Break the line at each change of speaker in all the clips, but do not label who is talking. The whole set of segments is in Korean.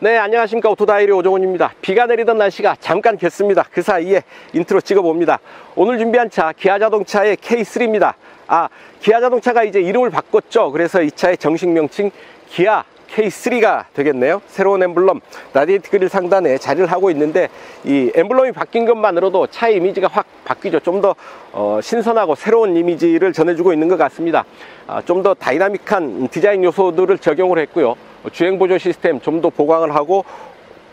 네, 안녕하십니까. 오토다이리 오종훈입니다. 비가 내리던 날씨가 잠깐 겠습니다. 그 사이에 인트로 찍어봅니다. 오늘 준비한 차 기아자동차의 K3입니다. 기아자동차가 이제 이름을 바꿨죠. 그래서 이 차의 정식 명칭 기아 K3가 되겠네요. 새로운 엠블럼 라디에이트 그릴 상단에 자리를 하고 있는데, 이 엠블럼이 바뀐 것만으로도 차의 이미지가 확 바뀌죠. 좀 더 신선하고 새로운 이미지를 전해주고 있는 것 같습니다. 좀 더 다이나믹한 디자인 요소들을 적용을 했고요. 주행보조 시스템 좀 더 보강을 하고,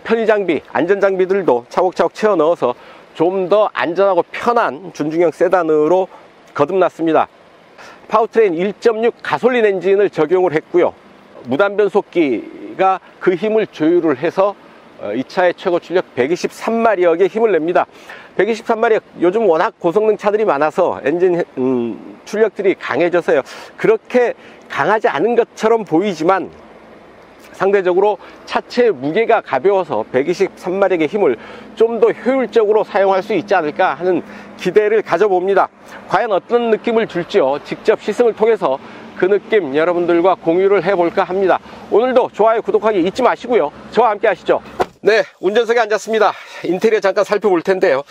편의장비, 안전장비들도 차곡차곡 채워 넣어서 좀 더 안전하고 편한 준중형 세단으로 거듭났습니다. 파워트레인 1.6 가솔린 엔진을 적용을 했고요. 무단 변속기가 그 힘을 조율을 해서 이 차의 최고 출력 123마력의 힘을 냅니다. 123마력, 요즘 워낙 고성능 차들이 많아서 엔진 출력들이 강해져서요, 그렇게 강하지 않은 것처럼 보이지만 상대적으로 차체의 무게가 가벼워서 123마력의 힘을 좀 더 효율적으로 사용할 수 있지 않을까 하는 기대를 가져봅니다. 과연 어떤 느낌을 줄지요, 직접 시승을 통해서 그 느낌 여러분들과 공유를 해볼까 합니다. 오늘도 좋아요, 구독하기 잊지 마시고요. 저와 함께 하시죠. 네, 운전석에 앉았습니다. 인테리어 잠깐 살펴볼 텐데요.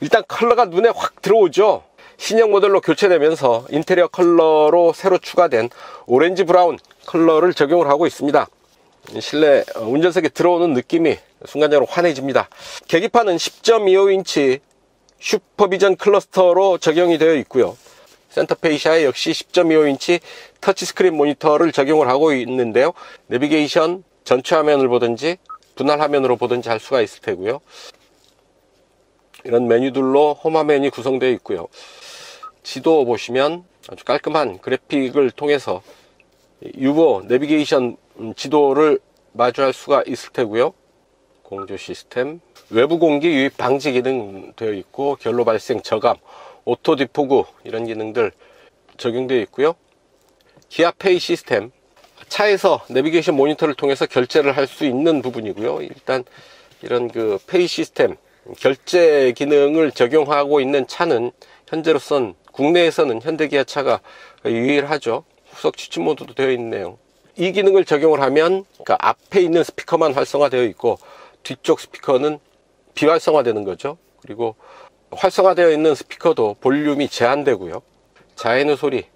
일단 컬러가 눈에 확 들어오죠. 신형 모델로 교체되면서 인테리어 컬러로 새로 추가된 오렌지 브라운 컬러를 적용을 하고 있습니다. 실내 운전석에 들어오는 느낌이 순간적으로 환해집니다. 계기판은 10.25인치 슈퍼비전 클러스터로 적용이 되어 있고요. 센터페이시아에 역시 10.25인치 터치스크린 모니터를 적용을 하고 있는데요. 내비게이션 전체 화면을 보든지 분할 화면으로 보든지 할 수가 있을 테고요. 이런 메뉴들로 홈 화면이 구성되어 있고요. 지도 보시면 아주 깔끔한 그래픽을 통해서 유보 내비게이션 지도를 마주할 수가 있을 테고요. 공조 시스템, 외부 공기 유입 방지 기능 되어 있고, 결로 발생 저감, 오토 디포그 이런 기능들 적용되어 있고요. 기아페이 시스템, 차에서 내비게이션 모니터를 통해서 결제를 할 수 있는 부분이고요. 일단 이런 그 페이 시스템, 결제 기능을 적용하고 있는 차는 현재로선 국내에서는 현대기아 차가 유일하죠. 후석 취침 모드도 되어 있네요. 이 기능을 적용을 하면 그러니까 앞에 있는 스피커만 활성화되어 있고 뒤쪽 스피커는 비활성화되는 거죠. 그리고 활성화되어 있는 스피커도 볼륨이 제한되고요. 자연의 소리,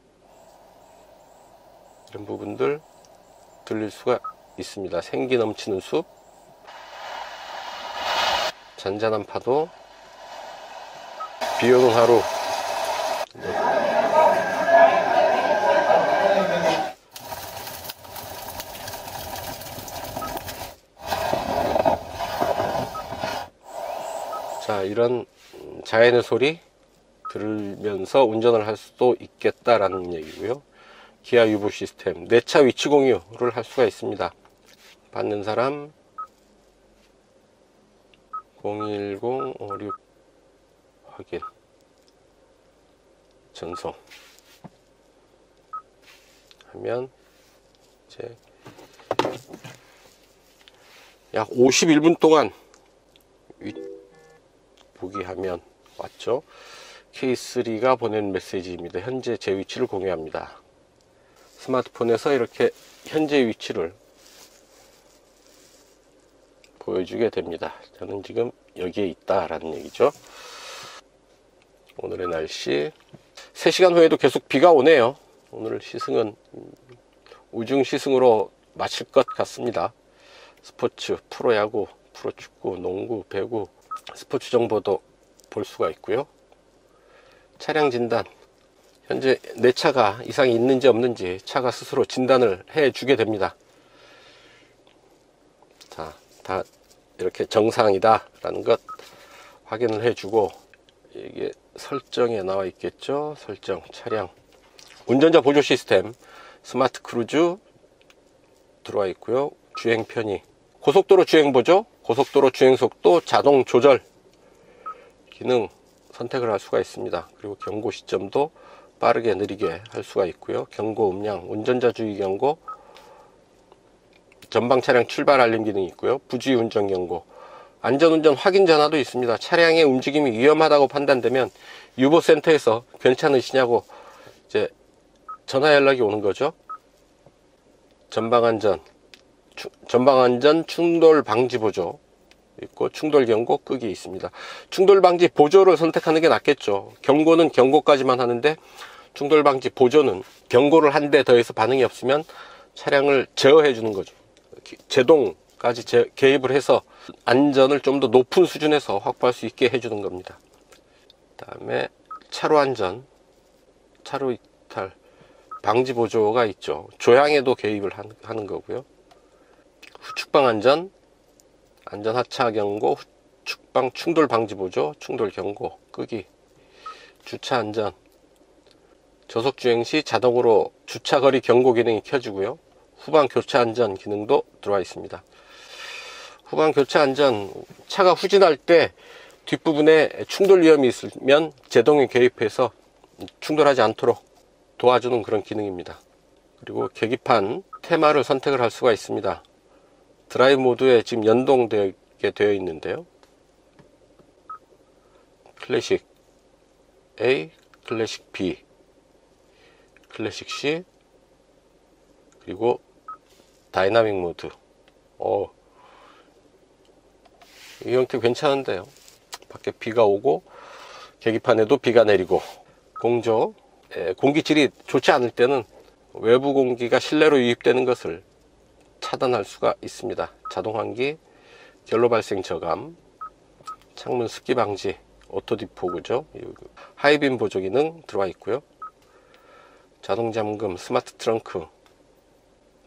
이런 부분들 들릴 수가 있습니다. 생기 넘치는 숲, 잔잔한 파도, 비 오는 하루. 자, 이런 자연의 소리 들으면서 운전을 할 수도 있겠다라는 얘기고요. 기아 유보 시스템, 내 차 위치 공유를 할 수가 있습니다. 받는 사람 01056 확인 전송 하면 이제 약 51분 동안 보기 하면 왔죠. K3가 보낸 메시지입니다. 현재 제 위치를 공유합니다. 스마트폰에서 이렇게 현재 위치를 보여주게 됩니다. 저는 지금 여기에 있다라는 얘기죠. 오늘의 날씨, 3시간 후에도 계속 비가 오네요. 오늘 시승은 우중 시승으로 마칠 것 같습니다. 스포츠, 프로야구, 프로축구, 농구, 배구, 스포츠 정보도 볼 수가 있고요. 차량 진단, 현재 내 차가 이상이 있는지 없는지 차가 스스로 진단을 해 주게 됩니다. 자, 다 이렇게 정상이다 라는 것 확인을 해 주고, 이게 설정에 나와 있겠죠. 설정, 차량 운전자 보조 시스템, 스마트 크루즈 들어와 있고요. 주행 편의, 고속도로 주행 보조, 고속도로 주행 속도 자동 조절 기능 선택을 할 수가 있습니다. 그리고 경고 시점도 빠르게 느리게 할 수가 있고요. 경고 음량, 운전자 주의 경고, 전방 차량 출발 알림 기능이 있고요. 부주의 운전 경고, 안전운전 확인 전화도 있습니다. 차량의 움직임이 위험하다고 판단되면 유보센터에서 괜찮으시냐고 이제 전화 연락이 오는 거죠. 전방 안전, 전방안전 충돌 방지 보조 있고, 충돌 경고 끄기 있습니다. 충돌 방지 보조를 선택하는 게 낫겠죠. 경고는 경고까지만 하는데, 충돌 방지 보조는 경고를 한 대 더해서 반응이 없으면 차량을 제어해 주는 거죠. 제동까지 개입을 해서 안전을 좀 더 높은 수준에서 확보할 수 있게 해주는 겁니다. 그 다음에 차로 안전, 차로 이탈 방지 보조가 있죠. 조향에도 개입을 하는 거고요. 후측방 안전, 안전 하차 경고, 후측방 충돌 방지 보조, 충돌 경고 끄기, 주차 안전, 저속 주행 시 자동으로 주차 거리 경고 기능이 켜지고요. 후방 교차 안전 기능도 들어와 있습니다. 후방 교차 안전, 차가 후진할 때 뒷부분에 충돌 위험이 있으면 제동에 개입해서 충돌하지 않도록 도와주는 그런 기능입니다. 그리고 계기판 테마를 선택을 할 수가 있습니다. 드라이브 모드에 지금 연동되게 되어 있는데요. 클래식 A, 클래식 B, 클래식 C, 그리고 다이나믹 모드. 이 형태 괜찮은데요. 밖에 비가 오고 계기판에도 비가 내리고, 공조, 공기질이 좋지 않을 때는 외부 공기가 실내로 유입되는 것을 차단할 수가 있습니다. 자동 환기, 결로 발생 저감, 창문 습기 방지, 오토 디포그죠. 하이빔 보조 기능 들어와 있고요. 자동 잠금, 스마트 트렁크,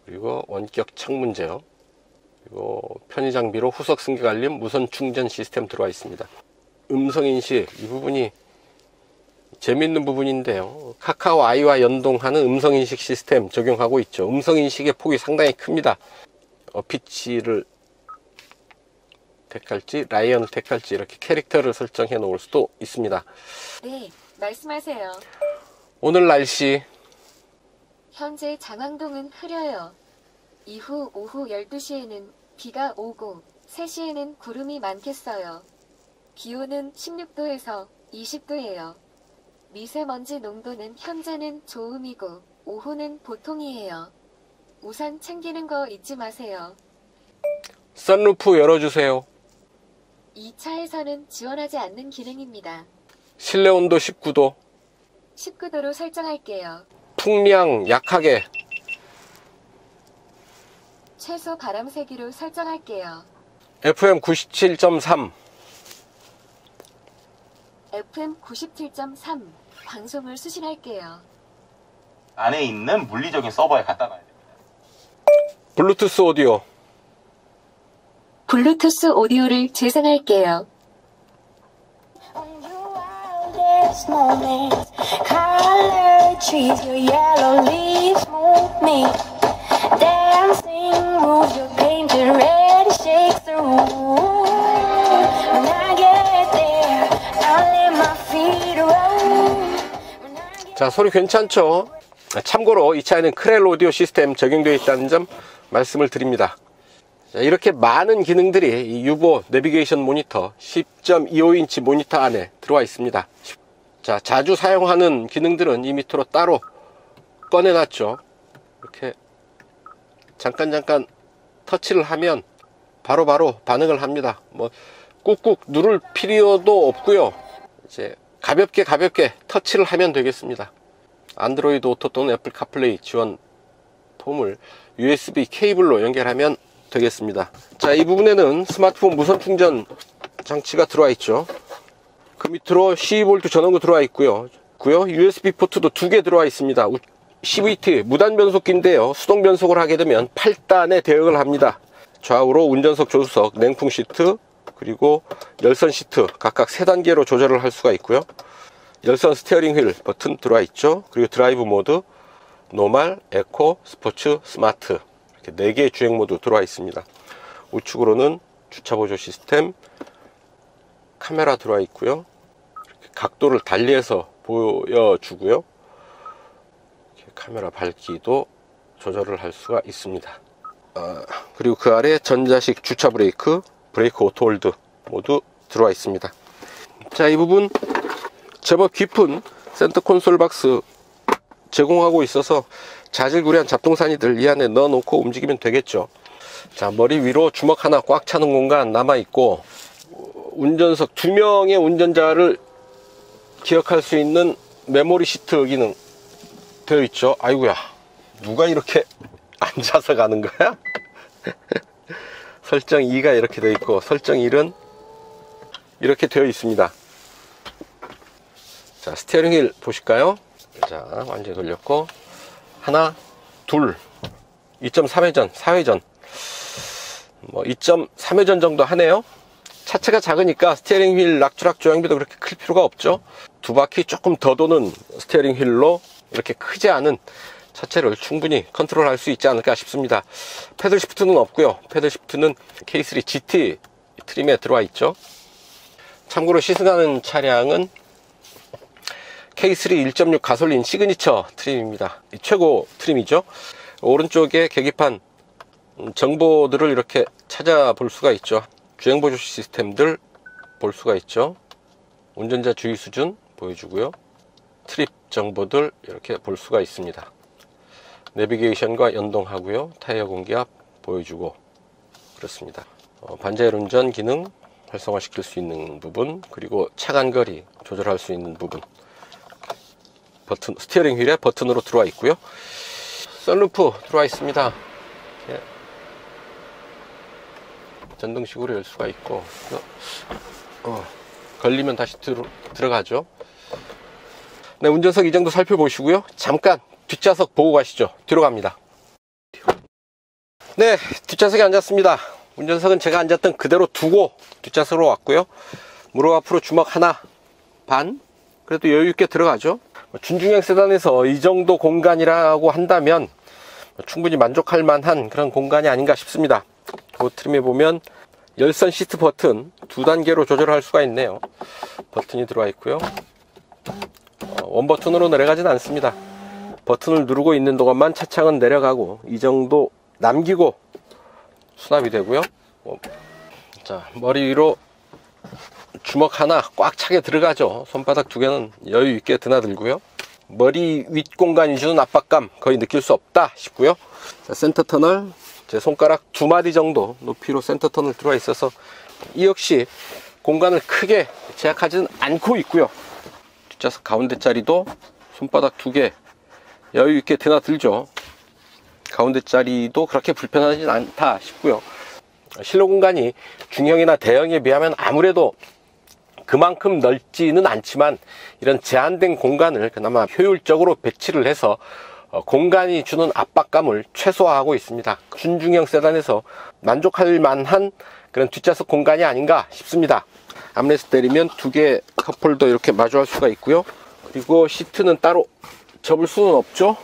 그리고 원격 창문 제어, 그리고 편의 장비로 후석 승객 알림, 무선 충전 시스템 들어와 있습니다. 음성 인식, 이 부분이 재미있는 부분인데요. 카카오 아이와 연동하는 음성 인식 시스템 적용하고 있죠. 음성 인식의 폭이 상당히 큽니다. 피치를 택할지 라이언을 택할지 이렇게 캐릭터를 설정해 놓을 수도 있습니다.
네, 말씀하세요.
오늘 날씨,
현재 장항동은 흐려요. 이후 오후 12시에는 비가 오고 3시에는 구름이 많겠어요. 기온은 16도에서 20도예요. 미세먼지 농도는 현재는 좋음이고 오후는 보통이에요. 우산 챙기는 거 잊지 마세요.
선루프 열어주세요.
이 차에서는 지원하지 않는 기능입니다.
실내 온도 19도,
19도로 설정할게요.
풍량 약하게,
최소 바람 세기로 설정할게요.
FM 97.3,
FM 97.3 방송을 수신할게요.
안에 있는 물리적인 서버에 갖다 놔야 됩니다.
블루투스 오디오,
블루투스 오디오를 재생할게요.
자, 소리 괜찮죠? 참고로 이 차에는 크렐 오디오 시스템 적용되어 있다는 점 말씀을 드립니다. 자, 이렇게 많은 기능들이 이 유보 내비게이션 모니터 10.25인치 모니터 안에 들어와 있습니다. 자, 자주 사용하는 기능들은 이 밑으로 따로 꺼내놨죠. 이렇게 잠깐 터치를 하면 바로바로 반응을 합니다. 뭐 꾹꾹 누를 필요도 없고요. 이제 가볍게 터치를 하면 되겠습니다. 안드로이드 오토 또는 애플 카플레이 지원 폼을 USB 케이블로 연결하면 되겠습니다. 자, 이 부분에는 스마트폰 무선 충전 장치가 들어와 있죠. 그 밑으로 12V 전원구 들어와 있고요. USB 포트도 2개 들어와 있습니다. CVT 무단 변속기인데요. 수동 변속을 하게 되면 8단에 대응을 합니다. 좌우로 운전석 조수석, 냉풍 시트, 그리고 열선 시트 각각 3단계로 조절을 할 수가 있고요. 열선 스티어링 휠 버튼 들어와 있죠. 그리고 드라이브 모드, 노멀, 에코, 스포츠, 스마트 이렇게 4개의 주행 모드 들어와 있습니다. 우측으로는 주차 보조 시스템, 카메라 들어와 있고요. 이렇게 각도를 달리해서 보여주고요. 이렇게 카메라 밝기도 조절을 할 수가 있습니다. 그리고 그 아래 전자식 주차 브레이크, 브레이크 오토 홀드 모두 들어와 있습니다. 자, 이 부분 제법 깊은 센터 콘솔 박스 제공하고 있어서 자질구레한 잡동사니들 이 안에 넣어 놓고 움직이면 되겠죠. 자, 머리 위로 주먹 하나 꽉 차는 공간 남아있고, 운전석 2명의 운전자를 기억할 수 있는 메모리 시트 기능 되어 있죠. 아이고야, 누가 이렇게 앉아서 가는 거야? 설정 2가 이렇게 되어 있고, 설정 1은 이렇게 되어 있습니다. 자, 스티어링 휠 보실까요? 자, 완전히 돌렸고, 하나, 둘, 2.3회전, 4회전, 뭐 2.3회전 정도 하네요. 차체가 작으니까 스티어링 휠 락추락 조향비도 그렇게 클 필요가 없죠. 두 바퀴 조금 더 도는 스티어링 휠로 이렇게 크지 않은 차체를 충분히 컨트롤할 수 있지 않을까 싶습니다. 패들 시프트는 없고요. 패들 시프트는 K3 GT 트림에 들어와 있죠. 참고로 시승하는 차량은 K3 1.6 가솔린 시그니처 트림입니다. 최고 트림이죠. 오른쪽에 계기판 정보들을 이렇게 찾아볼 수가 있죠. 주행보조 시스템들 볼 수가 있죠. 운전자 주의 수준 보여주고요. 트립 정보들 이렇게 볼 수가 있습니다. 내비게이션과 연동하고요. 타이어 공기압 보여주고 그렇습니다. 반자율 운전 기능 활성화시킬 수 있는 부분, 그리고 차간거리 조절할 수 있는 부분, 버튼, 스티어링 휠에 버튼으로 들어와 있고요. 선루프 들어와 있습니다. 예. 전등식으로 열 수가 있고, 걸리면 다시 들어가죠. 네, 운전석 이 정도 살펴보시고요. 잠깐 뒷좌석 보고 가시죠. 뒤로 갑니다. 네, 뒷좌석에 앉았습니다. 운전석은 제가 앉았던 그대로 두고 뒷좌석으로 왔고요. 무릎 앞으로 주먹 하나 반, 그래도 여유있게 들어가죠. 준중형 세단에서 이 정도 공간이라고 한다면 충분히 만족할 만한 그런 공간이 아닌가 싶습니다. 그 트림에 보면 열선 시트 버튼 2단계로 조절할 수가 있네요. 버튼이 들어와 있고요. 원 버튼으로 내려가진 않습니다. 버튼을 누르고 있는 동안만 차창은 내려가고, 이 정도 남기고 수납이 되고요. 자, 머리 위로 주먹 하나 꽉 차게 들어가죠. 손바닥 2개는 여유 있게 드나들고요. 머리 윗 공간이 주는 압박감 거의 느낄 수 없다 싶고요. 자, 센터 터널 제 손가락 2마디 정도 높이로 센터 터널 들어와 있어서 이 역시 공간을 크게 제약하지는 않고 있고요. 뒷좌석 가운데 자리도 손바닥 2개 여유 있게 드나들죠. 가운데 자리도 그렇게 불편하진 않다 싶고요. 실내 공간이 중형이나 대형에 비하면 아무래도 그만큼 넓지는 않지만, 이런 제한된 공간을 그나마 효율적으로 배치를 해서 공간이 주는 압박감을 최소화하고 있습니다. 준중형 세단에서 만족할 만한 그런 뒷좌석 공간이 아닌가 싶습니다. 암레스트 내리면 2개 컵홀더 이렇게 마주할 수가 있고요. 그리고 시트는 따로 접을 수는 없죠.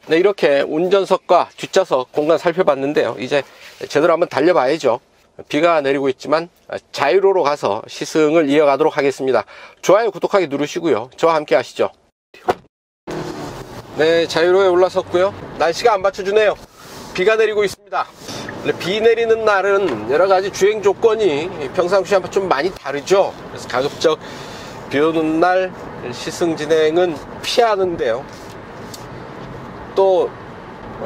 네, 이렇게 운전석과 뒷좌석 공간 살펴봤는데요. 이제 제대로 한번 달려봐야죠. 비가 내리고 있지만 자유로로 가서 시승을 이어가도록 하겠습니다. 좋아요, 구독하기 누르시고요. 저와 함께 하시죠. 네, 자유로에 올라섰고요. 날씨가 안 받쳐주네요. 비가 내리고 있습니다. 비 내리는 날은 여러가지 주행 조건이 평상시와 좀 많이 다르죠. 그래서 가급적 비 오는 날 시승 진행은 피하는데요. 또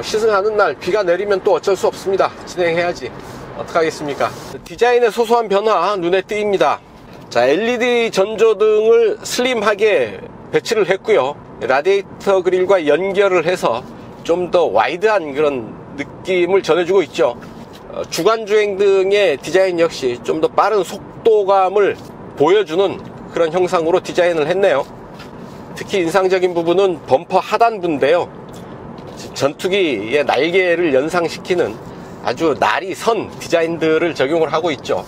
시승하는 날 비가 내리면 또 어쩔 수 없습니다. 진행해야지. 어떡하겠습니까? 디자인의 소소한 변화 눈에 띄입니다. 자, LED 전조등을 슬림하게 배치를 했고요. 라디에이터 그릴과 연결을 해서 좀 더 와이드한 그런 느낌을 전해주고 있죠. 주간주행 등의 디자인 역시 좀 더 빠른 속도감을 보여주는 그런 형상으로 디자인을 했네요. 특히 인상적인 부분은 범퍼 하단부인데요. 전투기의 날개를 연상시키는 아주 날이 선 디자인들을 적용을 하고 있죠.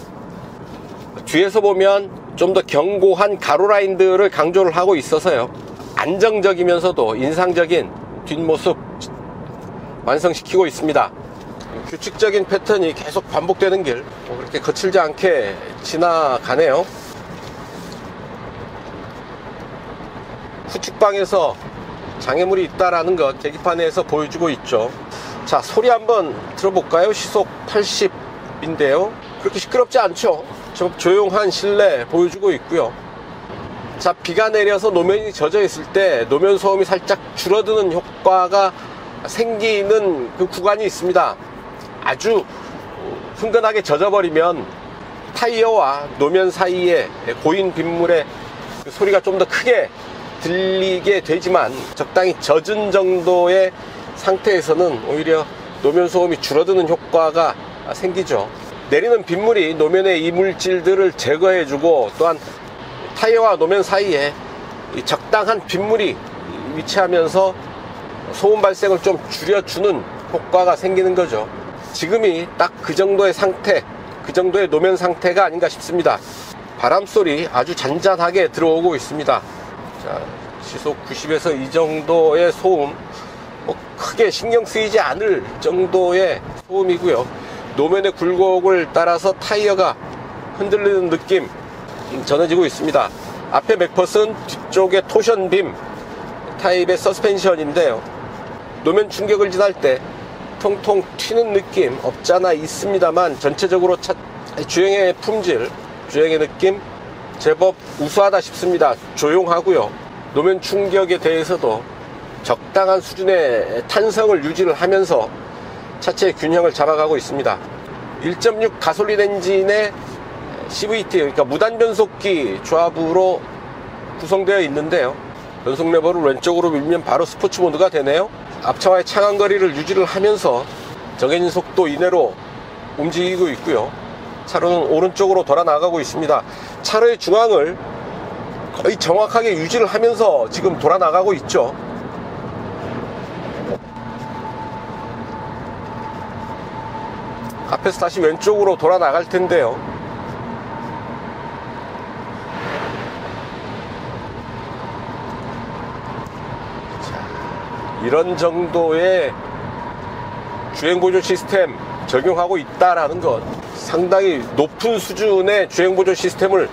뒤에서 보면 좀 더 견고한 가로라인들을 강조를 하고 있어서요, 안정적이면서도 인상적인 뒷모습 완성시키고 있습니다. 규칙적인 패턴이 계속 반복되는 길 그렇게 거칠지 않게 지나가네요. 후측방에서 장애물이 있다라는 것 계기판에서 보여주고 있죠. 자, 소리 한번 들어볼까요? 시속 80인데요 그렇게 시끄럽지 않죠. 조용한 실내 보여주고 있고요. 자, 비가 내려서 노면이 젖어 있을 때 노면 소음이 살짝 줄어드는 효과가 생기는 그 구간이 있습니다. 아주 흥건하게 젖어버리면 타이어와 노면 사이에 고인 빗물의 그 소리가 좀 더 크게 들리게 되지만, 적당히 젖은 정도의 상태에서는 오히려 노면 소음이 줄어드는 효과가 생기죠. 내리는 빗물이 노면의 이물질들을 제거해주고, 또한 타이어와 노면 사이에 적당한 빗물이 위치하면서 소음 발생을 좀 줄여주는 효과가 생기는 거죠. 지금이 딱 그 정도의 상태, 그 정도의 노면 상태가 아닌가 싶습니다. 바람소리 아주 잔잔하게 들어오고 있습니다. 자, 시속 90에서 이 정도의 소음, 크게 신경 쓰이지 않을 정도의 소음이고요. 노면의 굴곡을 따라서 타이어가 흔들리는 느낌 전해지고 있습니다. 앞에 맥퍼슨, 뒤쪽에 토션빔 타입의 서스펜션인데요. 노면 충격을 지날 때 통통 튀는 느낌 없잖아 있습니다만, 전체적으로 주행의 품질, 주행의 느낌 제법 우수하다 싶습니다. 조용하고요. 노면 충격에 대해서도 적당한 수준의 탄성을 유지를 하면서 차체의 균형을 잡아가고 있습니다. 1.6 가솔린 엔진의 CVT, 그러니까 무단 변속기 조합으로 구성되어 있는데요. 변속 레버를 왼쪽으로 밀면 바로 스포츠 모드가 되네요. 앞차와의 차간 거리를 유지를 하면서 정해진 속도 이내로 움직이고 있고요. 차로는 오른쪽으로 돌아 나가고 있습니다. 차로의 중앙을 거의 정확하게 유지를 하면서 지금 돌아 나가고 있죠. 앞에서 다시 왼쪽으로 돌아 나갈 텐데요. 이런 정도의 주행보조 시스템 적용하고 있다라는 것, 상당히 높은 수준의 주행보조 시스템을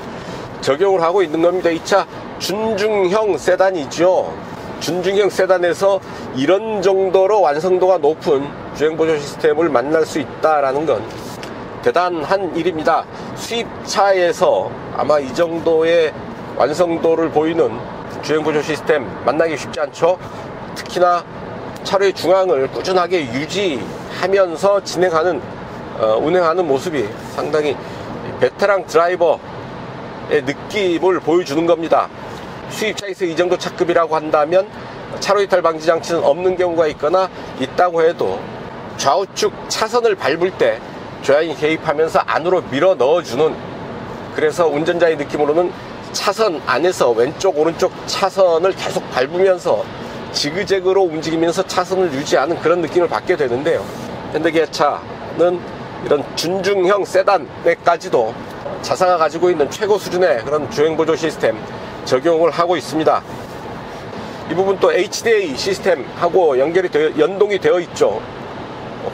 적용을 하고 있는 겁니다. 이 차 준중형 세단이죠. 준중형 세단에서 이런 정도로 완성도가 높은 주행보조 시스템을 만날 수 있다라는 건 대단한 일입니다. 수입차에서 아마 이 정도의 완성도를 보이는 주행보조 시스템 만나기 쉽지 않죠. 특히나 차로의 중앙을 꾸준하게 유지하면서 운행하는 모습이 상당히 베테랑 드라이버의 느낌을 보여주는 겁니다. 수입차에서 이 정도 차급이라고 한다면 차로 이탈 방지 장치는 없는 경우가 있거나 있다고 해도 좌우측 차선을 밟을 때 조향이 개입하면서 안으로 밀어 넣어주는, 그래서 운전자의 느낌으로는 차선 안에서 왼쪽 오른쪽 차선을 계속 밟으면서 지그재그로 움직이면서 차선을 유지하는 그런 느낌을 받게 되는데요. 현대기아차는 이런 준중형 세단에까지도 자사가 가지고 있는 최고 수준의 그런 주행보조 시스템 적용을 하고 있습니다. 이 부분 또 HDA 시스템하고 연동이 되어 있죠.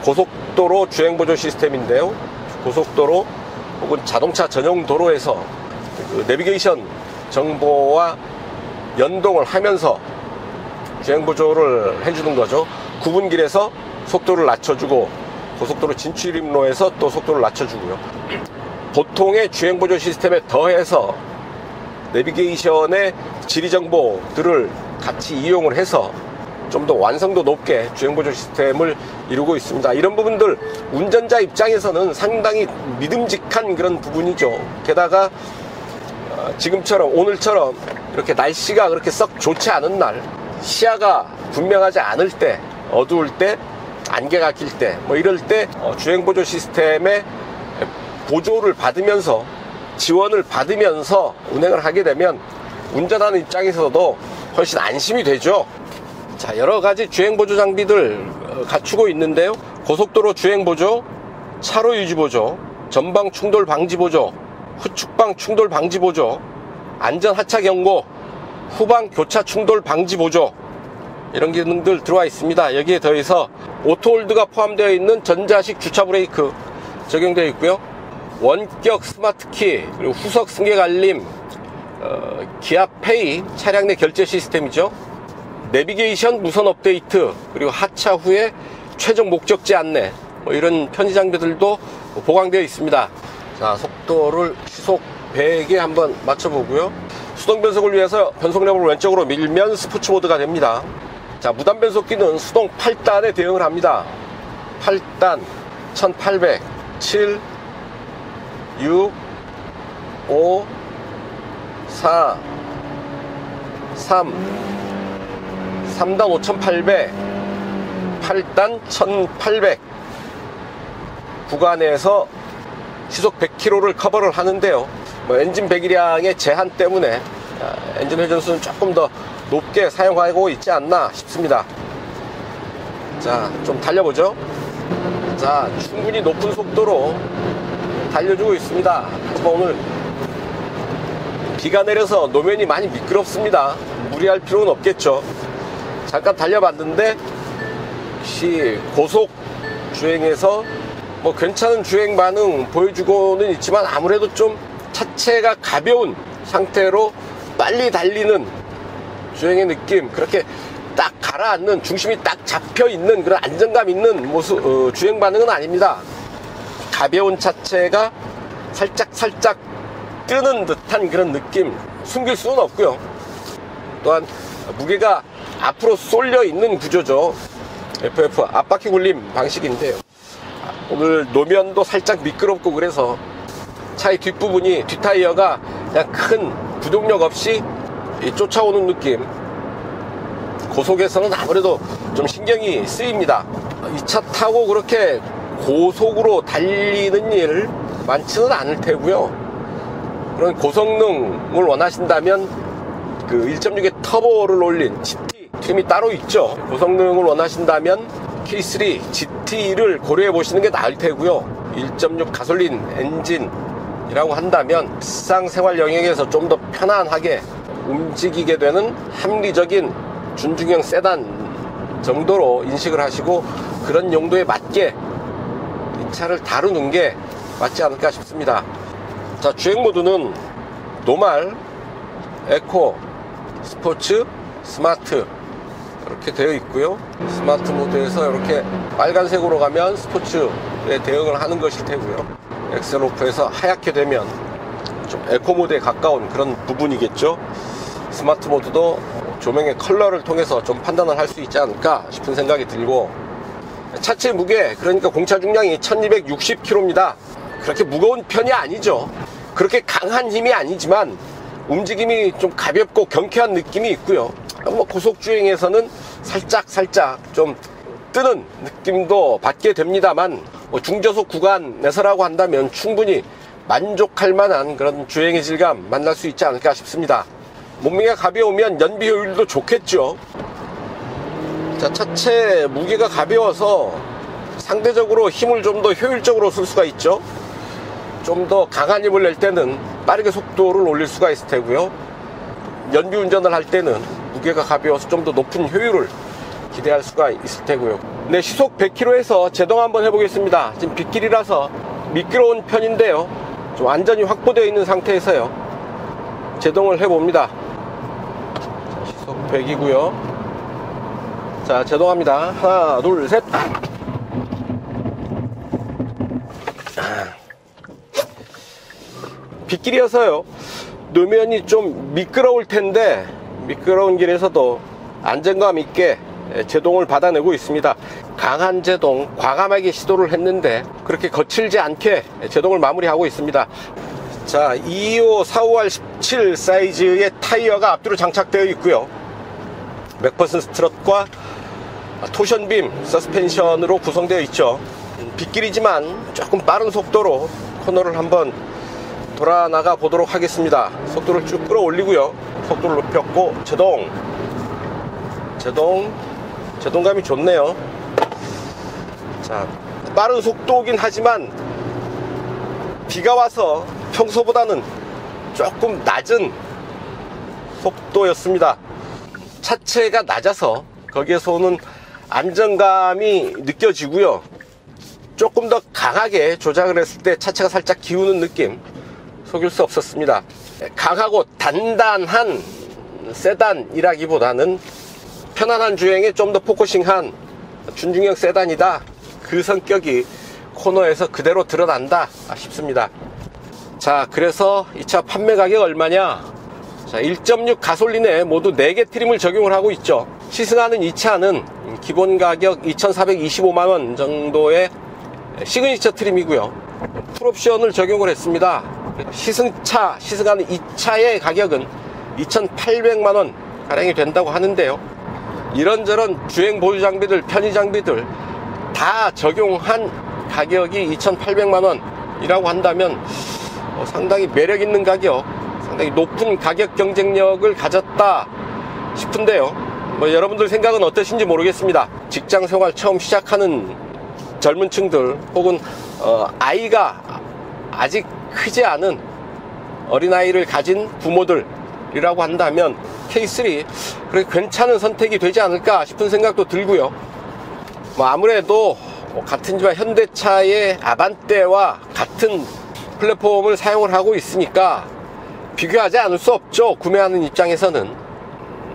고속도로 주행보조 시스템인데요. 고속도로 혹은 자동차 전용 도로에서 그 내비게이션 정보와 연동을 하면서 주행보조를 해주는 거죠. 구분길에서 속도를 낮춰주고, 고속도로 진출입로에서 또 속도를 낮춰주고요. 보통의 주행보조 시스템에 더해서 내비게이션의 지리정보들을 같이 이용을 해서 좀 더 완성도 높게 주행보조 시스템을 이루고 있습니다. 이런 부분들 운전자 입장에서는 상당히 믿음직한 그런 부분이죠. 게다가 지금처럼 오늘처럼 이렇게 날씨가 그렇게 썩 좋지 않은 날, 시야가 분명하지 않을 때, 어두울 때, 안개가 낄 때, 이럴 때 주행보조 시스템의 보조를 받으면서, 지원을 받으면서 운행을 하게 되면 운전하는 입장에서도 훨씬 안심이 되죠. 자, 여러가지 주행보조 장비들 갖추고 있는데요. 고속도로 주행보조, 차로 유지보조, 전방 충돌 방지보조, 후측방 충돌 방지보조, 안전하차경고, 후방 교차 충돌 방지보조, 이런 기능들 들어와 있습니다. 여기에 더해서 오토홀드가 포함되어 있는 전자식 주차 브레이크 적용되어 있고요. 원격 스마트키, 그리고 후석 승객 알림, 기아페이 차량 내 결제 시스템이죠. 내비게이션 무선 업데이트, 그리고 하차 후에 최종 목적지 안내, 이런 편의 장비들도 보강되어 있습니다. 자, 속도를 시속 100에 한번 맞춰보고요. 수동 변속을 위해서 변속 레버를 왼쪽으로 밀면 스포츠 모드가 됩니다. 자, 무단 변속기는 수동 8단에 대응을 합니다. 8단 1800, 7, 6, 5, 4, 3, 3단 5800, 8단 1800 구간에서 시속 100km를 커버를 하는데요. 엔진 배기량의 제한 때문에 엔진 회전수는 조금 더 높게 사용하고 있지 않나 싶습니다. 자, 좀 달려보죠. 자, 충분히 높은 속도로 달려주고 있습니다. 오늘 비가 내려서 노면이 많이 미끄럽습니다. 무리할 필요는 없겠죠. 잠깐 달려봤는데 역시 고속 주행에서 뭐 괜찮은 주행 반응 보여주고는 있지만 아무래도 좀 차체가 가벼운 상태로 빨리 달리는 주행의 느낌, 그렇게 딱 가라앉는, 중심이 딱 잡혀있는 그런 안정감 있는 모습, 주행 반응은 아닙니다. 가벼운 차체가 살짝 뜨는 듯한 그런 느낌, 숨길 수는 없고요. 또한 무게가 앞으로 쏠려 있는 구조죠. FF 앞바퀴 굴림 방식인데요. 오늘 노면도 살짝 미끄럽고 그래서 차의 뒷부분이, 뒷타이어가 그냥 큰 부동력 없이 쫓아오는 느낌. 고속에서는 아무래도 좀 신경이 쓰입니다. 이 차 타고 그렇게 고속으로 달리는 일 많지는 않을 테고요. 그런 고성능을 원하신다면 그 1.6의 터보를 올린 GT 휨이 따로 있죠. 고성능을 원하신다면 K3 GT를 고려해 보시는 게 나을 테고요. 1.6 가솔린 엔진이라고 한다면 일상생활 영역에서 좀 더 편안하게 움직이게 되는 합리적인 준중형 세단 정도로 인식을 하시고 그런 용도에 맞게 이 차를 다루는 게 맞지 않을까 싶습니다. 자, 주행 모드는 노말, 에코, 스포츠, 스마트 이렇게 되어 있고요. 스마트 모드에서 이렇게 빨간색으로 가면 스포츠에 대응을 하는 것일 테고요. 엑셀 오프에서 하얗게 되면 좀 에코 모드에 가까운 그런 부분이겠죠. 스마트 모드도 조명의 컬러를 통해서 좀 판단을 할 수 있지 않을까 싶은 생각이 들고, 차체 무게, 그러니까 공차 중량이 1260kg입니다. 그렇게 무거운 편이 아니죠. 그렇게 강한 힘이 아니지만 움직임이 좀 가볍고 경쾌한 느낌이 있고요. 뭐 고속주행에서는 살짝 좀 뜨는 느낌도 받게 됩니다만, 뭐 중저속 구간에서라고 한다면 충분히 만족할 만한 그런 주행의 질감 만날 수 있지 않을까 싶습니다. 몸무게가 가벼우면 연비 효율도 좋겠죠. 자, 차체 무게가 가벼워서 상대적으로 힘을 좀 더 효율적으로 쓸 수가 있죠. 좀 더 강한 힘을 낼 때는 빠르게 속도를 올릴 수가 있을 테고요. 연비 운전을 할 때는 무게가 가벼워서 좀 더 높은 효율을 기대할 수가 있을 테고요. 네, 시속 100km에서 제동 한번 해보겠습니다. 지금 빗길이라서 미끄러운 편인데요. 좀 안전이 확보되어 있는 상태에서요. 제동을 해봅니다. 시속 100이고요. 자, 제동합니다. 하나, 둘, 셋. 빗길이어서요. 노면이 좀 미끄러울 텐데 미끄러운 길에서도 안정감 있게 제동을 받아내고 있습니다. 강한 제동, 과감하게 시도를 했는데 그렇게 거칠지 않게 제동을 마무리하고 있습니다. 자, 225, 45R17 사이즈의 타이어가 앞뒤로 장착되어 있고요. 맥퍼슨 스트럿과 토션빔 서스펜션으로 구성되어 있죠. 빗길이지만 조금 빠른 속도로 코너를 한번 돌아 나가 보도록 하겠습니다. 속도를 쭉 끌어올리고요. 속도를 높였고 제동감이 좋네요. 자, 빠른 속도긴 하지만 비가 와서 평소보다는 조금 낮은 속도였습니다. 차체가 낮아서 거기에서 오는 안정감이 느껴지고요. 조금 더 강하게 조작을 했을 때 차체가 살짝 기우는 느낌, 속일 수 없었습니다. 강하고 단단한 세단이라기보다는 편안한 주행에 좀 더 포커싱한 준중형 세단이다, 그 성격이 코너에서 그대로 드러난다 싶습니다. 자, 그래서 이 차 판매 가격 얼마냐? 자, 1.6 가솔린에 모두 4개 트림을 적용을 하고 있죠. 시승하는 이 차는 기본 가격 2,425만원 정도의 시그니처 트림이고요. 풀옵션을 적용을 했습니다. 시승하는 이 차의 가격은 2,800만원 가량이 된다고 하는데요. 이런저런 주행 보유 장비들, 편의 장비들 다 적용한 가격이 2,800만원이라고 한다면 상당히 매력 있는 가격, 상당히 높은 가격 경쟁력을 가졌다 싶은데요. 여러분들 생각은 어떠신지 모르겠습니다. 직장 생활 처음 시작하는 젊은 층들 혹은 아이가 아직 크지 않은 어린아이를 가진 부모들이라고 한다면 K3 그래 괜찮은 선택이 되지 않을까 싶은 생각도 들고요. 아무래도 같은지만 현대차의 아반떼와 같은 플랫폼을 사용을 하고 있으니까 비교하지 않을 수 없죠. 구매하는 입장에서는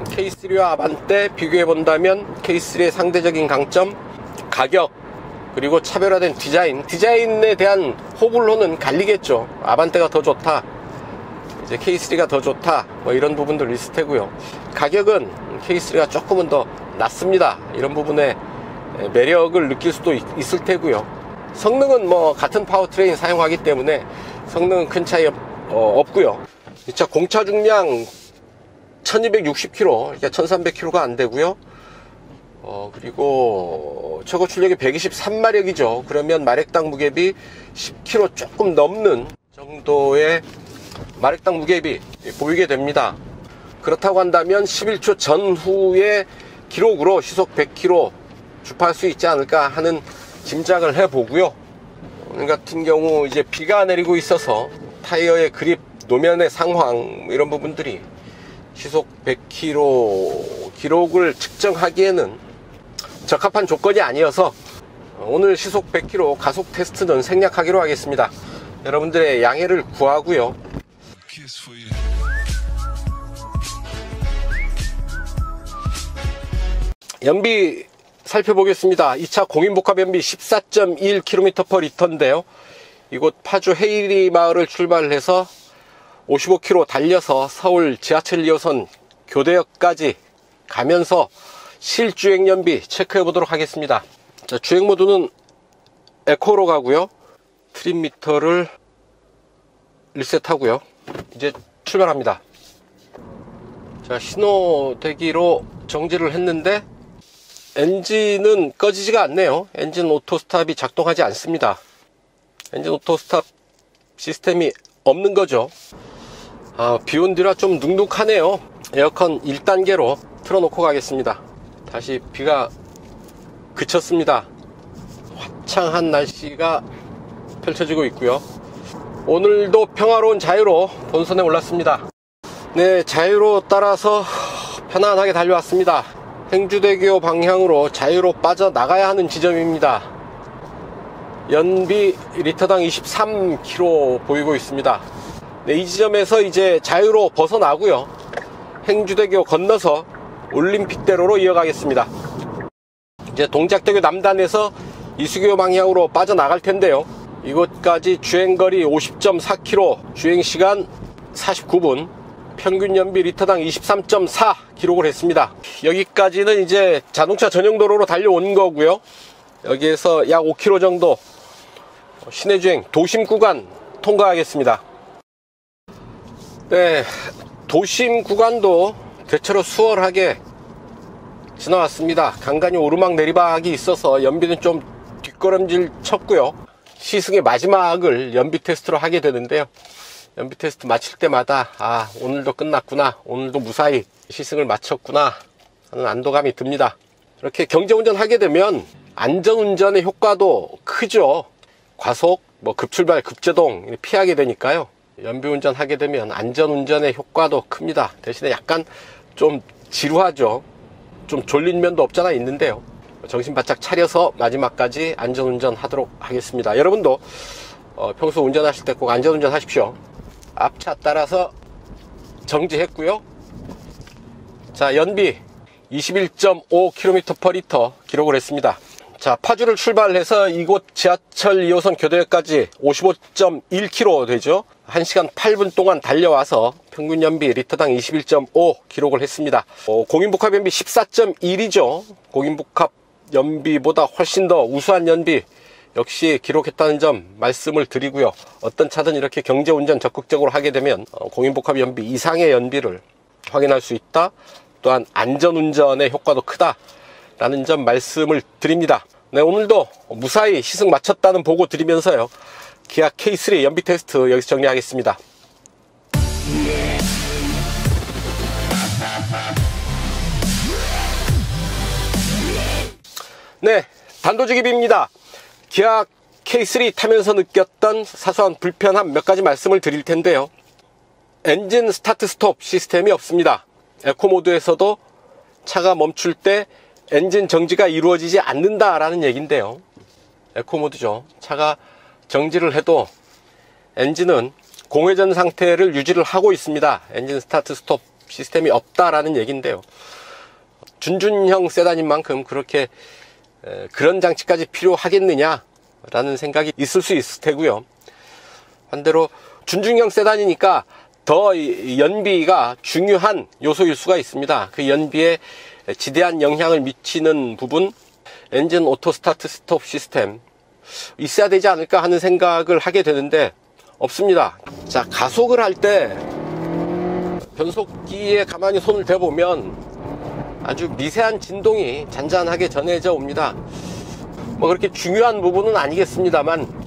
K3와 아반떼 비교해 본다면 K3의 상대적인 강점, 가격, 그리고 차별화된 디자인에 대한 호불호는 갈리겠죠. 아반떼가 더 좋다, 이제 K3가 더 좋다, 이런 부분들 있을 테고요. 가격은 K3가 조금은 더 낮습니다. 이런 부분에 매력을 느낄 수도 있을 테고요. 성능은 같은 파워트레인 사용하기 때문에 성능은 큰 차이 없고요. 이 차 공차 중량 1260km, 그러니까 1300km가 안 되고요. 그리고 최고 출력이 123마력이죠. 그러면 마력당 무게비 10kg 조금 넘는 정도의 마력당 무게비 보이게 됩니다. 그렇다고 한다면 11초 전후의 기록으로 시속 100km 주파할 수 있지 않을까 하는 짐작을 해보고요. 오늘 같은 경우 이제 비가 내리고 있어서 타이어의 그립, 노면의 상황 이런 부분들이 시속 100km 기록을 측정하기에는 적합한 조건이 아니어서 오늘 시속 100km 가속 테스트는 생략하기로 하겠습니다. 여러분들의 양해를 구하고요. 연비 살펴보겠습니다. 이 차 공인복합 연비 14.1km/L인데요. 이곳 파주 헤이리 마을을 출발해서 55km 달려서 서울 지하철 2호선 교대역까지 가면서 실주행 연비 체크해 보도록 하겠습니다. 자, 주행 모드는 에코로 가고요. 트림 미터를 리셋하고요. 이제 출발합니다. 자, 신호 대기로 정지를 했는데 엔진은 꺼지지가 않네요. 엔진 오토 스탑이 작동하지 않습니다. 엔진 오토 스탑 시스템이 없는 거죠. 비온 뒤라 좀 눅눅하네요. 에어컨 1단계로 틀어놓고 가겠습니다. 다시 비가 그쳤습니다. 화창한 날씨가 펼쳐지고 있고요. 오늘도 평화로운 자유로 본선에 올랐습니다. 네, 자유로 따라서 편안하게 달려왔습니다. 행주대교 방향으로 자유로 빠져나가야 하는 지점입니다. 연비 리터당 23km 보이고 있습니다. 네, 이 지점에서 이제 자유로 벗어나고요. 행주대교 건너서 올림픽대로로 이어가겠습니다. 이제 동작대교 남단에서 이수교 방향으로 빠져나갈 텐데요. 이곳까지 주행거리 50.4km, 주행시간 49분, 평균 연비 리터당 23.4 기록을 했습니다. 여기까지는 이제 자동차 전용 도로로 달려온 거고요. 여기에서 약 5km 정도 시내주행 도심 구간 통과하겠습니다. 네, 도심 구간도 대체로 수월하게 지나왔습니다. 간간히 오르막 내리막이 있어서 연비는 좀 뒷걸음질 쳤고요. 시승의 마지막을 연비 테스트로 하게 되는데요. 연비 테스트 마칠 때마다 오늘도 끝났구나, 오늘도 무사히 시승을 마쳤구나 하는 안도감이 듭니다. 이렇게 경제운전 하게 되면 안전운전의 효과도 크죠. 과속, 급출발, 급제동 피하게 되니까요. 연비운전 하게 되면 안전운전의 효과도 큽니다. 대신에 약간 좀 지루하죠. 좀 졸린 면도 없잖아 있는데요. 정신 바짝 차려서 마지막까지 안전운전 하도록 하겠습니다. 여러분도 평소 운전하실 때 꼭 안전운전 하십시오. 앞차 따라서 정지했고요. 자, 연비 21.5km/L 기록을 했습니다. 자, 파주를 출발해서 이곳 지하철 2호선 교대역까지 55.1km 되죠. 1시간 8분 동안 달려와서 평균 연비 리터당 21.5 기록을 했습니다. 공인복합 연비 14.1이죠. 공인복합 연비보다 훨씬 더 우수한 연비 역시 기록했다는 점 말씀을 드리고요. 어떤 차든 이렇게 경제운전 적극적으로 하게 되면 공인복합 연비 이상의 연비를 확인할 수 있다. 또한 안전운전의 효과도 크다라는 점 말씀을 드립니다. 네, 오늘도 무사히 시승 마쳤다는 보고 드리면서요. 기아 K3 연비 테스트 여기서 정리하겠습니다. 네, 단도직입입니다. 기아 K3 타면서 느꼈던 사소한 불편함 몇 가지 말씀을 드릴 텐데요. 엔진 스타트 스톱 시스템이 없습니다. 에코 모드에서도 차가 멈출 때 엔진 정지가 이루어지지 않는다라는 얘기인데요. 에코 모드죠. 차가 정지를 해도 엔진은 공회전 상태를 유지를 하고 있습니다. 엔진 스타트 스톱 시스템이 없다라는 얘기인데요. 준준형 세단인 만큼 그렇게 그런 장치까지 필요하겠느냐라는 생각이 있을 수 있을 테고요. 반대로 준중형 세단이니까 더 연비가 중요한 요소일 수가 있습니다. 그 연비에 지대한 영향을 미치는 부분, 엔진 오토 스타트 스톱 시스템 있어야 되지 않을까 하는 생각을 하게 되는데 없습니다. 자, 가속을 할 때 변속기에 가만히 손을 대보면 아주 미세한 진동이 잔잔하게 전해져 옵니다. 뭐 그렇게 중요한 부분은 아니겠습니다만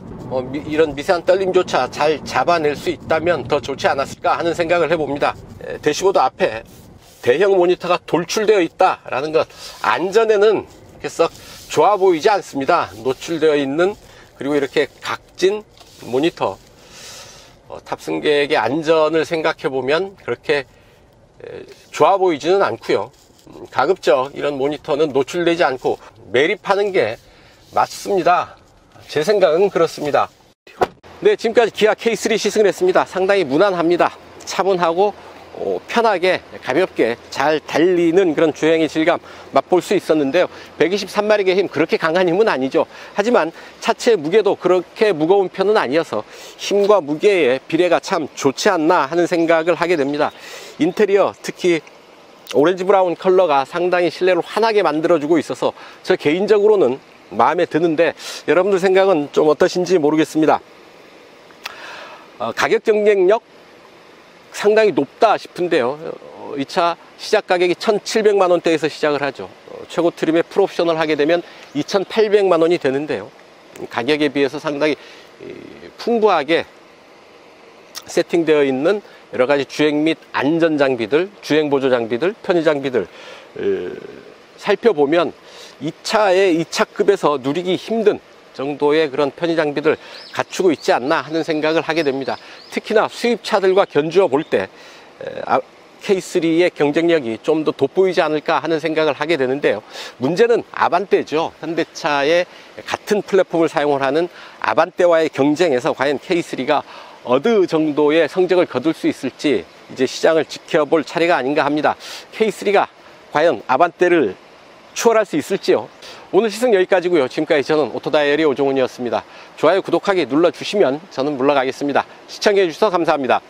이런 미세한 떨림조차 잘 잡아낼 수 있다면 더 좋지 않았을까 하는 생각을 해봅니다. 대시보드 앞에 대형 모니터가 돌출되어 있다라는 것, 안전에는 이렇게 썩 좋아 보이지 않습니다. 노출되어 있는, 그리고 이렇게 각진 모니터, 탑승객의 안전을 생각해 보면 그렇게 좋아 보이지는 않고요. 가급적 이런 모니터는 노출되지 않고 매립하는 게 맞습니다. 제 생각은 그렇습니다. 네, 지금까지 기아 K3 시승을 했습니다. 상당히 무난합니다. 차분하고 편하게 가볍게 잘 달리는 그런 주행의 질감 맛볼 수 있었는데요. 123마력의 힘, 그렇게 강한 힘은 아니죠. 하지만 차체 무게도 그렇게 무거운 편은 아니어서 힘과 무게의 비례가 참 좋지 않나 하는 생각을 하게 됩니다. 인테리어, 특히 오렌지 브라운 컬러가 상당히 실내를 환하게 만들어주고 있어서 저 개인적으로는 마음에 드는데 여러분들 생각은 좀 어떠신지 모르겠습니다. 가격 경쟁력 상당히 높다 싶은데요. 이 차 시작 가격이 1,700만 원대에서 시작을 하죠. 최고 트림에 풀옵션을 하게 되면 2,800만 원이 되는데요. 가격에 비해서 상당히 풍부하게 세팅되어 있는 여러 가지 주행 및 안전 장비들, 주행 보조 장비들, 편의 장비들 살펴보면 이 차의 이 차급에서 누리기 힘든 정도의 그런 편의 장비들 갖추고 있지 않나 하는 생각을 하게 됩니다. 특히나 수입차들과 견주어 볼 때 K3의 경쟁력이 좀 더 돋보이지 않을까 하는 생각을 하게 되는데요. 문제는 아반떼죠. 현대차의 같은 플랫폼을 사용을 하는 아반떼와의 경쟁에서 과연 K3가 어느 정도의 성적을 거둘 수 있을지 이제 시장을 지켜볼 차례가 아닌가 합니다. K3가 과연 아반떼를 추월할 수 있을지요. 오늘 시승 여기까지고요. 지금까지 저는 오토다이어리 오종훈이었습니다. 좋아요, 구독하기 눌러주시면 저는 물러가겠습니다. 시청해 주셔서 감사합니다.